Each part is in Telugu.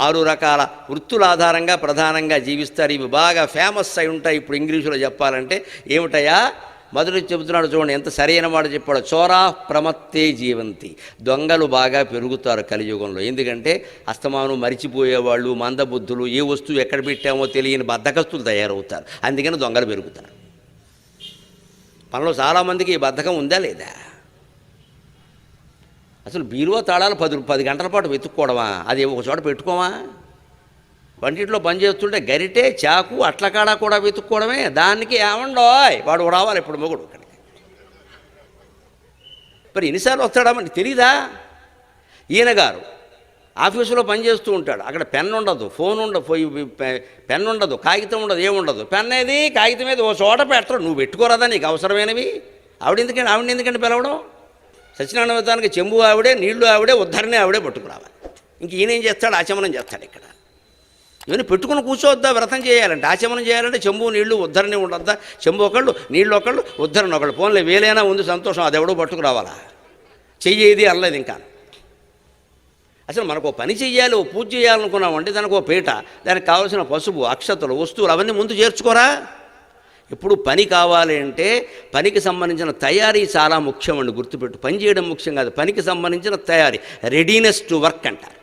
6 రకాల వృత్తుల ఆధారంగా ప్రధానంగా జీవిస్తారు. ఇవి బాగా ఫేమస్ అయి ఉంటాయి. ఇప్పుడు ఇంగ్లీషులో చెప్పాలంటే ఏమిటయా, మొదటి చెబుతున్నాడు చూడండి, ఎంత సరైన మాట చెప్పాడు. చోరా ప్రమత్తే జీవంతి, దొంగలు బాగా పెరుగుతారు కలియుగంలో. ఎందుకంటే అస్తమానం మరిచిపోయేవాళ్ళు, మందబుద్ధులు, ఏ వస్తువు ఎక్కడ పెట్టామో తెలియని బద్ధకస్తులు తయారవుతారు. అందుకని దొంగలు పెరుగుతారు. మనలో చాలామందికి ఈ బద్ధకం ఉందా లేదా? అసలు బీరువా తాళాలు 10 గంటల పాటు వెతుక్కోవడమా? అది ఒక చోట పెట్టుకోమా? వంటింట్లో పని చేస్తుంటే గరిటె, చాకు, అట్లకాడ కూడా వెతుక్కోవడమే. దానికి ఏమండోయ్ వాడు రావాలి ఇప్పుడు మొగుడు ఇక్కడికి. మరి ఎన్నిసార్లు వస్తాడమని తెలీదా? ఈయన గారు ఆఫీసులో పనిచేస్తూ ఉంటాడు. అక్కడ పెన్ ఉండదు, ఫోన్ ఉండదు, పెన్ ఉండదు, కాగితం ఉండదు, ఏముండదు. పెన్ ఏది కాగితం మీద ఓ చోట పెట్టరు. నువ్వు పెట్టుకోరాదా నీకు అవసరమైనవి? ఆవిడ ఎందుకంటే పిలవడం? సత్యనారాయణ వ్రతానికి చెంబు ఆవిడే, నీళ్లు ఆవిడే, ఉద్ధరణి ఆవిడే పట్టుకురావాలి. ఇంక ఈయనేం చేస్తాడు? ఆచమనం చేస్తాడు. ఇక్కడ ఇవన్నీ పెట్టుకుని కూర్చోవద్దా? వ్రతం చేయాలంటే, ఆచమనం చేయాలంటే చెంబు నీళ్లు ఉద్ధరణి ఉండొద్దా? చెంబు ఒకళ్ళు, నీళ్ళు ఒకళ్ళు, ఉద్ధరణ ఒకళ్ళు. ఫోన్లో వేలైనా ఉంది సంతోషం, అది ఎవడో పట్టుకురావాలా? చెయ్యేది అనలేదు ఇంకా. అసలు మనకు పని చెయ్యాలి, ఓ పూజ చేయాలనుకున్నామంటే దానికి ఓ పీట, దానికి కావాల్సిన పసుపు, అక్షతలు, వస్తువులు అవన్నీ ముందు చేర్చుకోరా? ఇప్పుడు పని కావాలి అంటే పనికి సంబంధించిన తయారీ చాలా ముఖ్యమండి. గుర్తుపెట్టు, పని చేయడం ముఖ్యం కాదు, పనికి సంబంధించిన తయారీ, రెడీనెస్ టు వర్క్ అంటారు.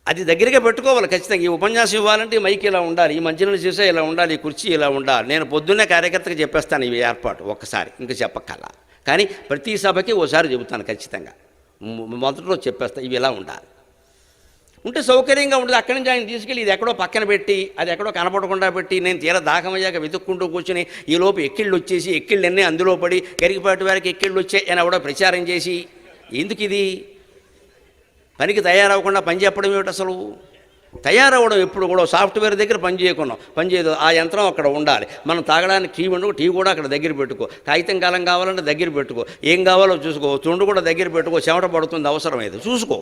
అది దగ్గరగా పెట్టుకోవాలి ఖచ్చితంగా. ఈ ఉపన్యాసం ఇవ్వాలంటే ఈ మైక్ ఇలా ఉండాలి, ఈ మంచినీళ్ళు సీసా ఇలా ఉండాలి, ఈ కుర్చీ ఇలా ఉండాలి. నేను పొద్దున్నే కార్యకర్తగా చెప్పేస్తాను ఇవి ఏర్పాటు ఒక్కసారి, ఇంకా చెప్పక్కల్లా. కానీ ప్రతి సభకి ఓసారి చెబుతాను ఖచ్చితంగా. మొదట్లో చెప్పేస్తాను ఇవి ఇలా ఉండాలి. ఉంటే సౌకర్యంగా ఉంటుంది. అక్కడి నుంచి ఆయన తీసుకెళ్ళి ఇది ఎక్కడో పక్కన పెట్టి, అది ఎక్కడో కనపడకుండా పెట్టి, నేను తీర దాహమయ్యాక వెతుక్కుంటూ కూర్చుని ఈలోపు ఎక్కిళ్ళు వచ్చేసి, ఎక్కిళ్ళన్నీ అందులో పడి గరికపాటి వారికి ఎక్కిళ్ళు వచ్చాయి అని కూడా ప్రచారం చేసి, ఎందుకు ఇది? పనికి తయారవ్వకుండా పని చెప్పడం ఏమిటి అసలు? తయారవ్వడం ఎప్పుడు కూడా సాఫ్ట్వేర్ దగ్గర పని చేయదు. ఆ యంత్రం అక్కడ ఉండాలి. మనం తాగడానికి టీ ఉండవు, టీ కూడా అక్కడ దగ్గర పెట్టుకో. కాగితం కాలం కావాలంటే దగ్గర పెట్టుకో. ఏం కావాలో చూసుకో. తుండు కూడా దగ్గర పెట్టుకో. చెమట పడుతుంది అవసరమైతే చూసుకో.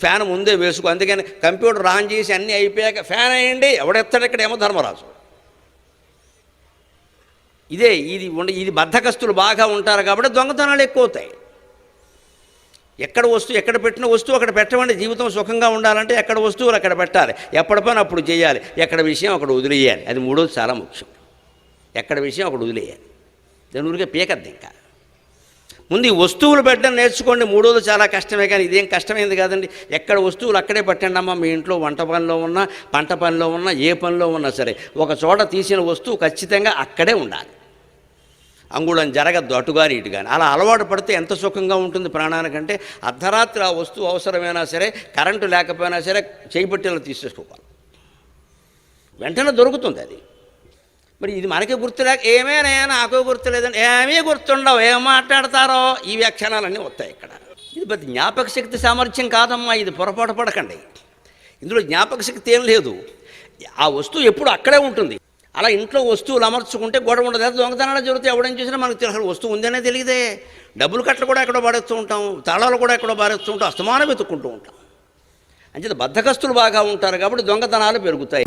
ఫ్యాన్ ముందే వేసుకో. అందుకని కంప్యూటర్ ఆన్ చేసి అన్నీ అయిపోయాక ఫ్యాన్ వేయండి, ఎవడెత్తాడు ఇక్కడేమో ధర్మరాజు. ఇది బద్ధకస్తులు బాగా ఉంటారు కాబట్టి దొంగతనాలు ఎక్కువ అవుతాయి. ఎక్కడ పెట్టిన వస్తువు అక్కడ పెట్టమండి. జీవితం సుఖంగా ఉండాలంటే ఎక్కడ వస్తువులు అక్కడ పెట్టాలి, ఎప్పటి పని అప్పుడు చేయాలి, ఎక్కడ విషయం అక్కడ వదిలేయాలి. అది మూడోది చాలా ముఖ్యం. ఎక్కడ విషయం అక్కడ వదిలేయాలి. దాని ఊరికే పీకద్దు. ఇంకా ముందు ఈ వస్తువులు పెట్టడం నేర్చుకోండి. మూడోది చాలా కష్టమే, కానీ ఇదేం కష్టమైంది కాదండి. ఎక్కడ వస్తువులు అక్కడే పెట్టండి అమ్మా. మీ ఇంట్లో వంట పనిలో ఉన్నా, పంట పనిలో ఉన్నా, ఏ పనిలో ఉన్నా సరే ఒక చోట తీసిన వస్తువు ఖచ్చితంగా అక్కడే ఉండాలి. అంగుళం జరగద్దు అటు కానీ ఇటు కానీ. అలా అలవాటు పడితే ఎంత సుఖంగా ఉంటుంది ప్రాణానికంటే. అర్ధరాత్రి ఆ వస్తువు అవసరమైనా సరే, కరెంటు లేకపోయినా సరే చేయిబట్టిలో తీసేసుకోవాలి, వెంటనే దొరుకుతుంది అది. మరి ఇది మనకి గుర్తులేక ఏమేనా నాకు గుర్తులేదని ఏమీ గుర్తుండవు, ఏం మాట్లాడతారో ఈ వ్యాఖ్యానాలన్నీ వస్తాయి ఇక్కడ. ఇది పెద్ద జ్ఞాపక శక్తి సామర్థ్యం కాదమ్మా, ఇది పొరపాటు పడకండి. ఇందులో జ్ఞాపక శక్తి ఏం లేదు. ఆ వస్తువు ఎప్పుడు అక్కడే ఉంటుంది. అలా ఇంట్లో వస్తువులు అమర్చుకుంటే గొడవ ఉండదు. దొంగతనాలు జరిగితే ఎవడేం చేసినా మనకు తెలుసు. వస్తువు ఉందనే తెలియదే. డబ్బులు కట్టలు కూడా ఎక్కడో పారేస్తూ ఉంటాం, తాళాలు కూడా ఎక్కడో పారేస్తూ ఉంటాం, అస్తమానం వెతుక్కుంటూ ఉంటాం. అంచేత బద్ధకస్తులు బాగా ఉంటారు కాబట్టి దొంగతనాలు పెరుగుతాయి.